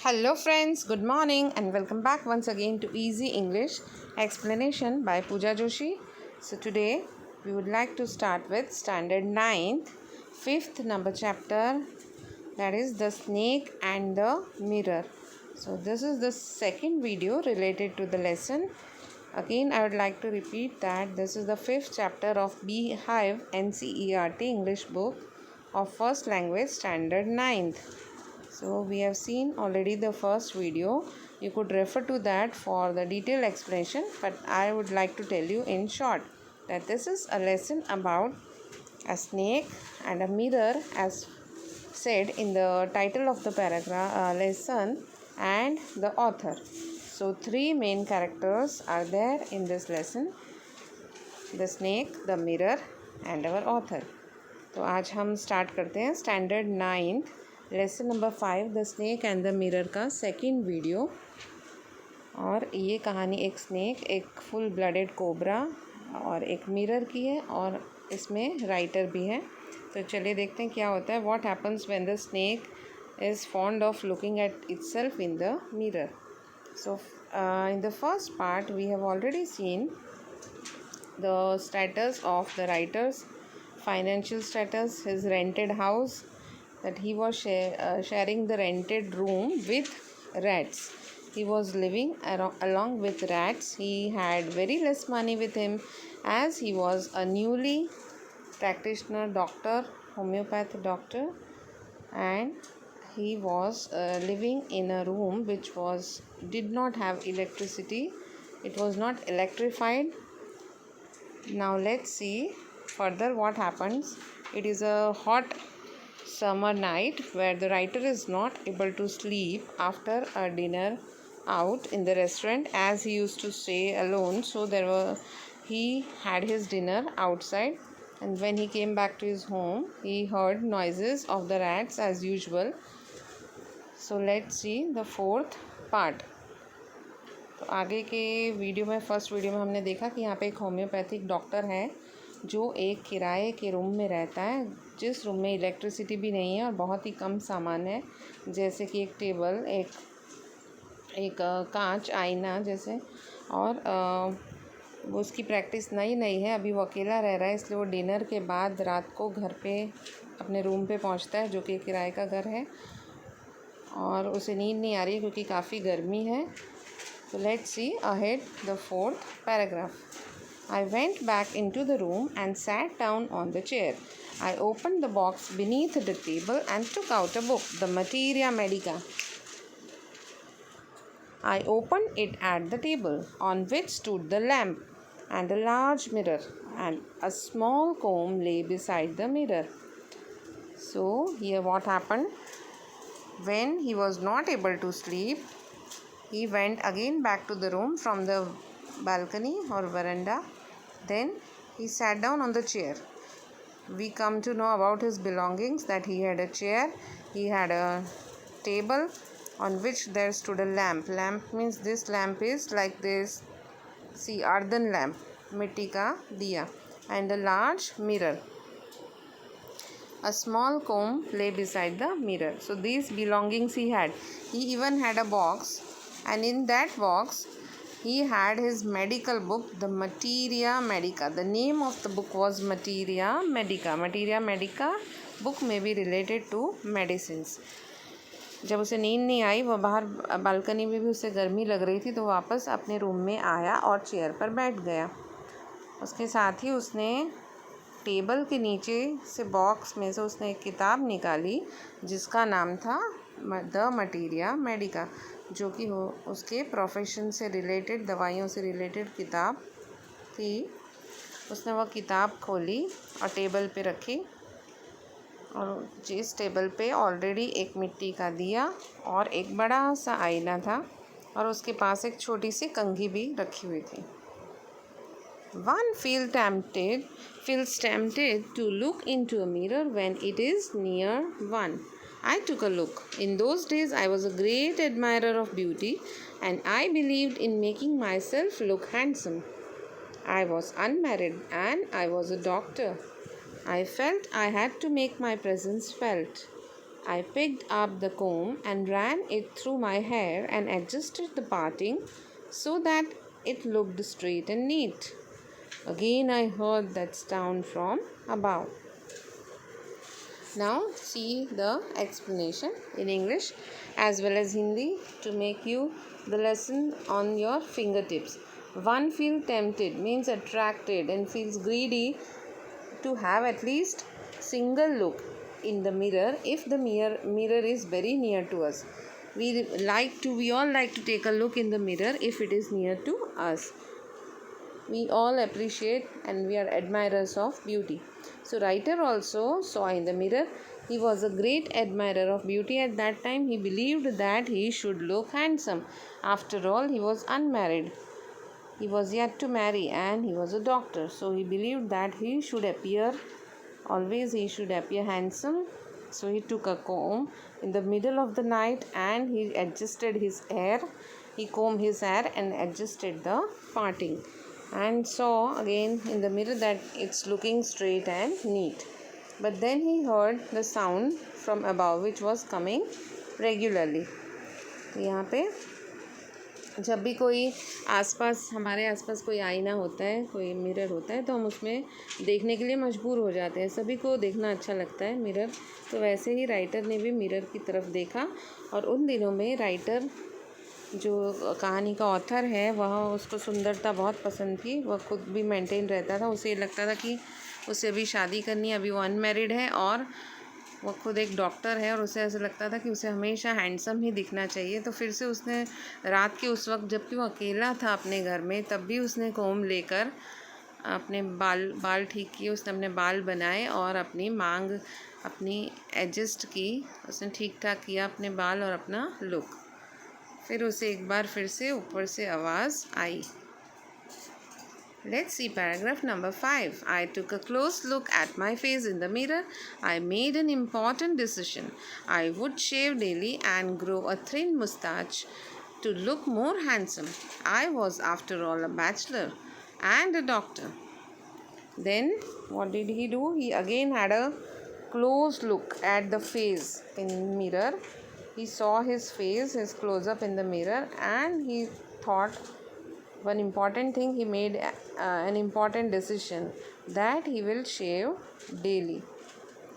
Hello friends, good morning and welcome back once again to Easy English Explanation by Pooja Joshi. So today we would like to start with Standard 9th, 5th number chapter, that is the snake and the mirror. So this is the second video related to the lesson. Again I would like to repeat that this is the 5th chapter of BEEHIVE NCERT English book of first language Standard 9th. So we have seen already the first video. You could refer to that for the detailed explanation, but I would like to tell you in short that this is a lesson about a snake and a mirror, as said in the title of the paragraph lesson, and the author. So three main characters are there in this lesson: the snake, the mirror and our author. तो आज हम start करते हैं standard 9th lesson number 5 the snake and the mirror का second video. और ये कहानी एक स्नेक, एक फुल ब्लडेड कोबरा और एक मिरर की है, और इसमें राइटर भी है। तो चलिए देखते हैं क्या होता है। What happens when the snake is fond of looking at itself in the mirror. So in the first part we have already seen the status of the writers financial status, his rented house, that he was sharing the rented room with rats. He was living along with rats. He had very less money with him as he was a newly practitioner doctor, homeopathy doctor, and he was living in a room which did not have electricity. It was not electrified. Now let's see further what happens. It is a hot summer night where the writer is not able to sleep after a dinner out in the restaurant, as he used to stay alone. So he had his dinner outside, and when he came back to his home he heard noises of the rats as usual. So let's see the fourth part. तो आगे के video में, first video में हमने देखा कि यहाँ पे एक होम्योपैथिक डॉक्टर है जो एक किराए के रूम में रहता है, जिस रूम में इलेक्ट्रिसिटी भी नहीं है और बहुत ही कम सामान है, जैसे कि एक टेबल, एक कांच, आईना जैसे। और वो उसकी प्रैक्टिस नई है, अभी वो अकेला रह रहा है, इसलिए वो डिनर के बाद रात को घर पे अपने रूम पे पहुंचता है, जो कि किराए का घर है, और उसे नींद नहीं आ रही है क्योंकि काफ़ी गर्मी है। So let's see ahead the fourth paragraph. I went back into the room and sat down on the chair. I opened the box beneath the table and took out a book, the Materia Medica. I opened it at the table, on which stood the lamp and a large mirror, and a small comb lay beside the mirror. So here what happened? When he was not able to sleep, he went again back to the room from the balcony or veranda. Then he sat down on the chair. We come to know about his belongings that he had a chair, he had a table on which there stood a lamp. Lamp means this lamp is like this, see, earthen lamp, mitti ka diya, and a large mirror. A small comb lay beside the mirror. So these belongings he had. He even had a box, and in that box he had his medical book, the Materia Medica. The name of the book was Materia Medica. Materia Medica book may be related to medicines. जब उसे नींद नहीं आई, वह बाहर balcony में भी उसे गर्मी लग रही थी, तो वापस अपने रूम में आया और चेयर पर बैठ गया। उसके साथ ही उसने टेबल के नीचे से, बॉक्स में से उसने एक किताब निकाली जिसका नाम था द मटीरिया मेडिका, जो कि उसके प्रोफेशन से रिलेटेड, दवाइयों से रिलेटेड किताब थी। उसने वह किताब खोली और टेबल पे रखी, और जिस टेबल पे ऑलरेडी एक मिट्टी का दिया और एक बड़ा सा आईना था, और उसके पास एक छोटी सी कंघी भी रखी हुई थी। One feels tempted to look into a mirror when it is near one. I took a look. In those days I was a great admirer of beauty, and I believed in making myself look handsome. I was unmarried and I was a doctor. I felt I had to make my presence felt. I picked up the comb and ran it through my hair and adjusted the parting so that it looked straight and neat. Again I heard that sound from above. Now see the explanation in English as well as Hindi to make you the lesson on your fingertips. One feels tempted means attracted and feels greedy to have at least single look in the mirror if the mirror is very near to us. We all like to take a look in the mirror if it is near to us. We all appreciate and we are admirers of beauty. So writer also saw in the mirror. He was a great admirer of beauty at that time. He believed that he should look handsome. After all, he was unmarried. He was yet to marry and he was a doctor. So he believed that he should appear handsome. So he took a comb in the middle of the night and he adjusted his hair. He combed his hair and adjusted the parting and saw again in the mirror that it's looking straight and neat. But then he heard the sound from above which was coming regularly. यहाँ पे जब भी कोई हमारे आसपास कोई आईना होता है, कोई मिरर होता है, तो हम उसमें देखने के लिए मजबूर हो जाते हैं. सभी को देखना अच्छा लगता है मिरर. तो वैसे ही राइटर ने भी मिरर की तरफ देखा और उन दिनों में राइटर जो कहानी का ऑथर है वह उसको सुंदरता बहुत पसंद थी. वह खुद भी मेंटेन रहता था. उसे लगता था कि उसे अभी शादी करनी है, अभी वो अनमैरिड है और वो खुद एक डॉक्टर है और उसे ऐसा लगता था कि उसे हमेशा हैंडसम ही दिखना चाहिए. तो फिर से उसने रात के उस वक्त जबकि वो अकेला था अपने घर में, तब भी उसने कोम लेकर अपने बाल ठीक किए. उसने अपने बाल बनाए और अपनी मांग अपनी एडजस्ट की. उसने ठीक ठाक किया अपने बाल और अपना लुक. फिर उसे एक बार फिर से ऊपर से आवाज़ आई. Let's see paragraph number 5. I took a close look at my face in the mirror. I made an important decision. I would shave daily and grow a thin moustache to look more handsome. I was after all a bachelor and a doctor. Then what did he do? He again had a close look at the face in the mirror. He saw his face, his close-up in the mirror, and he thought one important thing. He made an important decision that he will shave daily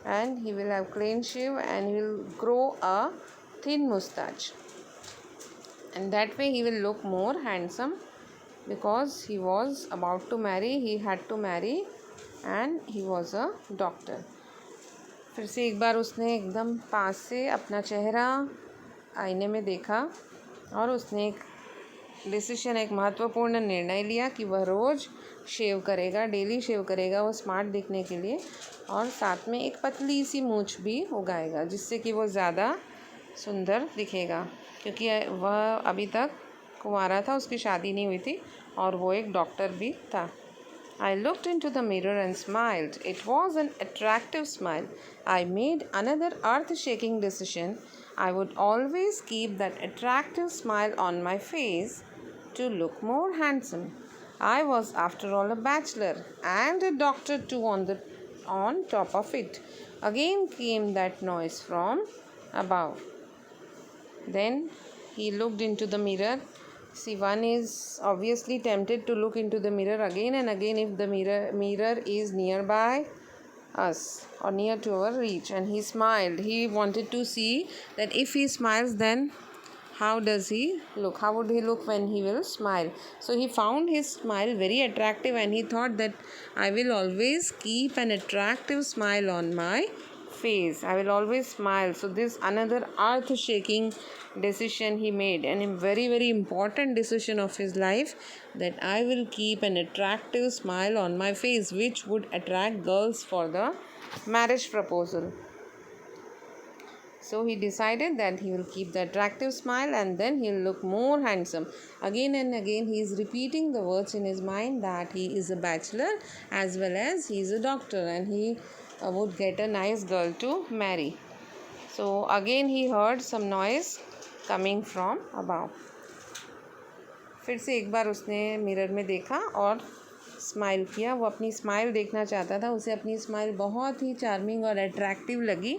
and he will have clean shave and he will grow a thin moustache, and that way he will look more handsome because he was about to marry. He had to marry and he was a doctor. फिर से एक बार उसने एकदम पास से अपना चेहरा आईने में देखा और उसने एक महत्वपूर्ण निर्णय लिया कि वह रोज़ शेव करेगा, डेली शेव करेगा वो स्मार्ट दिखने के लिए, और साथ में एक पतली सी मूंछ भी उगाएगा जिससे कि वो ज़्यादा सुंदर दिखेगा, क्योंकि वह अभी तक कुंवारा था, उसकी शादी नहीं हुई थी और वो एक डॉक्टर भी था. I looked into the mirror and smiled. It was an attractive smile. I made another earth-shaking decision. I would always keep that attractive smile on my face to look more handsome. I was after all a bachelor and a doctor too on top of it. Again came that noise from above. Then he looked into the mirror. See, one is obviously tempted to look into the mirror again and again if the mirror is nearby us or near to our reach, and he smiled. He wanted to see that if he smiles, then how does he look? How would he look when he will smile? So he found his smile very attractive and he thought that I will always keep an attractive smile on my face. I will always smile. So this another earth-shaking decision he made, and a very, very important decision of his life, that I will keep an attractive smile on my face, which would attract girls for the marriage proposal. So he decided that he will keep the attractive smile and then he will look more handsome. Again and again he is repeating the words in his mind that he is a bachelor as well as he is a doctor and he would get a nice girl to marry. So again he heard some noise coming from above. फिर से एक बार उसने mirror में देखा और smile किया. वो अपनी स्माइल देखना चाहता था. उसे अपनी स्माइल बहुत ही चार्मिंग और अट्रैक्टिव लगी.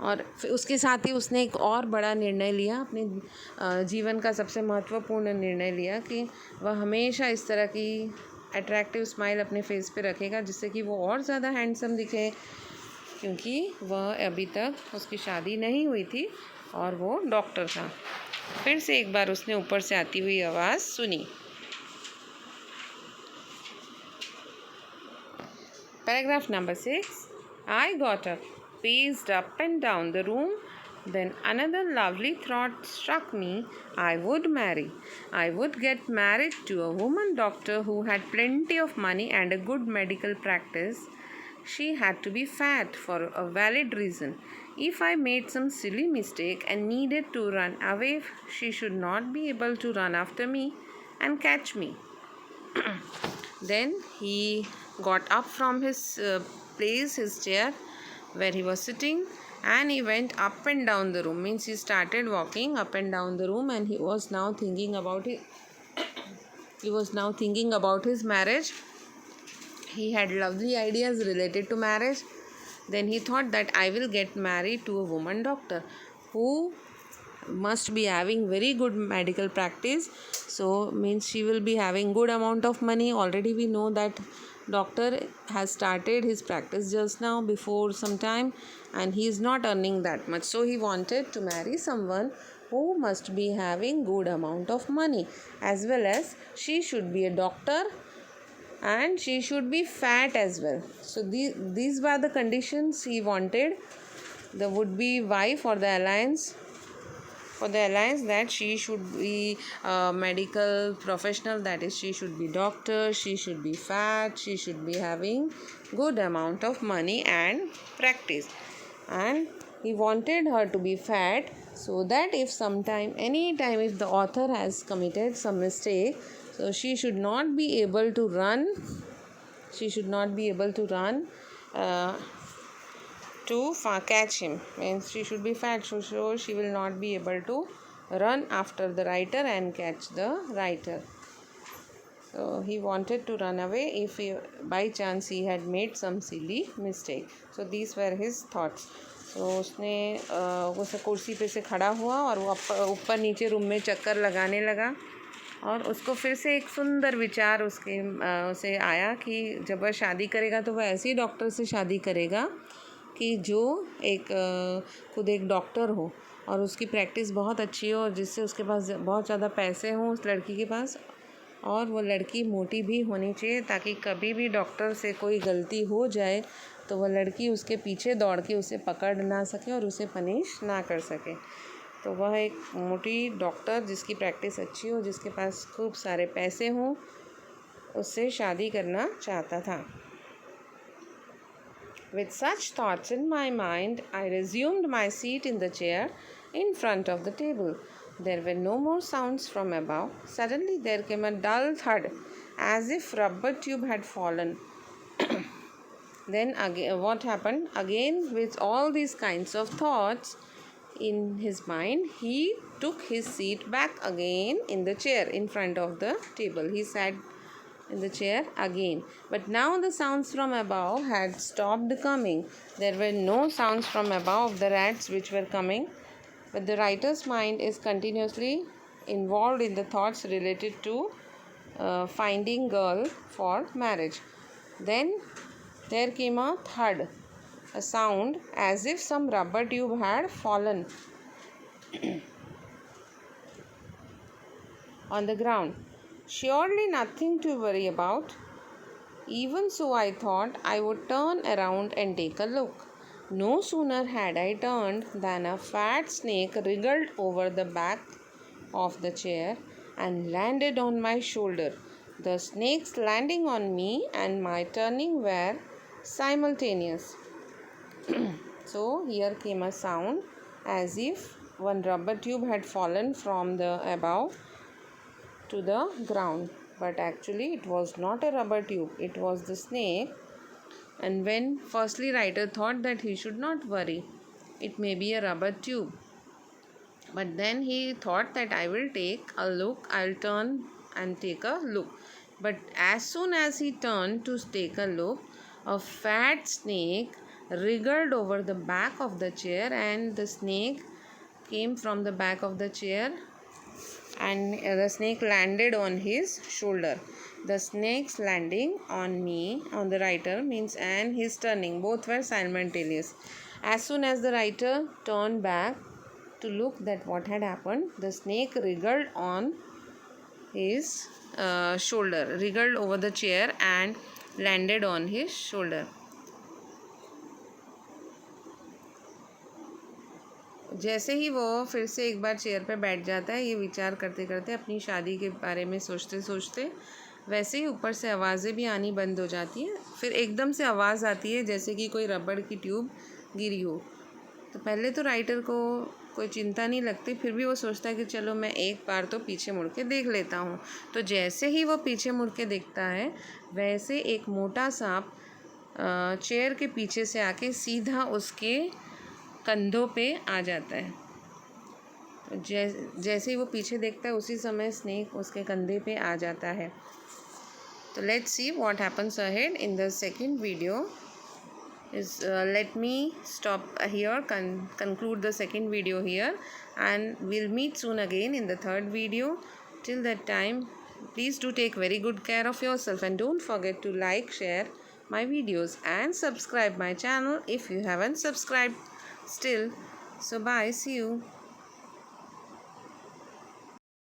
और फिर उसके साथ ही उसने एक और बड़ा निर्णय लिया, अपने जीवन का सबसे महत्वपूर्ण निर्णय लिया कि वह हमेशा इस तरह की अट्रैक्टिव स्माइल अपने फेस पे रखेगा जिससे कि वो और ज़्यादा हैंडसम दिखे, क्योंकि वह अभी तक उसकी शादी नहीं हुई थी और वो डॉक्टर था। फिर से एक बार उसने ऊपर से आती हुई आवाज़ सुनी। Paragraph number 6. I got up, paced up and down the room. Then another lovely thought struck me. I would marry. I would get married to a woman doctor who had plenty of money and a good medical practice. She had to be fat for a valid reason. If I made some silly mistake and needed to run away, she should not be able to run after me and catch me. Then he got up from his place, his chair where he was sitting, and he went up and down the room. Means he started walking up and down the room, and he was now thinking about his marriage. He had lovely ideas related to marriage. Then he thought that I will get married to a woman doctor who must be having very good medical practice. So means she will be having good amount of money. Already we know that doctor has started his practice just now before some time, and he is not earning that much. So he wanted to marry someone who must be having good amount of money, as well as she should be a doctor and she should be fat as well. So these were the conditions he wanted the would be wife for the alliance, that she should be a medical professional, that is she should be doctor, she should be fat, she should be having good amount of money and practice. And he wanted her to be fat so that if if the author has committed some mistake, so she should not be able to run to catch him. Means she should be fat, so she will not be able to run after the writer and catch the writer. So he wanted to run away if by chance he had made some silly mistake. So these were his thoughts. तो उसने उस कुर्सी पे से खड़ा हुआ और वो ऊपर नीचे रूम में चक्कर लगाने लगा, और उसको फिर से एक सुंदर विचार उसे आया कि जब वह शादी करेगा तो वह ऐसे ही डॉक्टर से शादी करेगा कि जो खुद एक डॉक्टर हो और उसकी प्रैक्टिस बहुत अच्छी हो, और जिससे उसके पास बहुत ज़्यादा पैसे हों उस लड़की के पास, और वो लड़की मोटी भी होनी चाहिए ताकि कभी भी डॉक्टर से कोई गलती हो जाए तो वह लड़की उसके पीछे दौड़ के उसे पकड़ ना सके और उसे पनिश ना कर सके। तो वह एक मोटी डॉक्टर जिसकी प्रैक्टिस अच्छी हो, जिसके पास खूब सारे पैसे हों, उससे शादी करना चाहता था। With such thoughts in my mind, I resumed my seat in the chair in front of the table. There were no more sounds from above. Suddenly there came a dull thud, as if rubber tube had fallen. Then again, what happened? Again, with all these kinds of thoughts in his mind, he took his seat back again in the chair in front of the table. He sat in the chair again, but now the sounds from above had stopped coming. There were no sounds from above of the rats which were coming, but the writer's mind is continuously involved in the thoughts related to finding girl for marriage. Then there came a thud, a sound as if some rubber tube had fallen on the ground. Surely nothing to worry about. Even so, I thought I would turn around and take a look. No sooner had I turned than a fat snake wriggled over the back of the chair and landed on my shoulder. The snake's landing on me and my turning were simultaneous. So here came a sound as if one rubber tube had fallen from the above to the ground, but actually it was not a rubber tube, it was the snake. And when firstly writer thought that he should not worry, it may be a rubber tube, but then he thought that I'll turn and take a look. But as soon as he turned to take a look, a fat snake wriggled over the back of the chair, and the snake came from the back of the chair, and the snake landed on his shoulder. The snake's landing on me, on the writer, means and his turning, both were simultaneous. As soon as the writer turned back to look that what had happened, the snake wriggled on his shoulder, wriggled over the chair and landed on his shoulder. जैसे ही वो फिर से एक बार chair पे बैठ जाता है, ये विचार करते करते अपनी शादी के बारे में सोचते सोचते, वैसे ही ऊपर से आवाज़ें भी आनी बंद हो जाती हैं. फिर एकदम से आवाज़ आती है जैसे कि कोई रबड़ की ट्यूब गिरी हो. तो पहले तो राइटर को कोई चिंता नहीं लगती, फिर भी वो सोचता है कि चलो मैं एक बार तो पीछे मुड़ के देख लेता हूँ. तो जैसे ही वो पीछे मुड़ के देखता है, वैसे एक मोटा सांप चेयर के पीछे से आके सीधा उसके कंधों पे आ जाता है. तो जैसे ही वो पीछे देखता है, उसी समय स्नेक उसके कंधे पे आ जाता है. तो let's see what happens ahead in the second video. Let me stop here, conclude the second video here, and we'll meet soon again in the third video. Till that time, please do take very good care of yourself, and don't forget to like, share my videos and subscribe my channel if you haven't subscribed still. So bye, see you.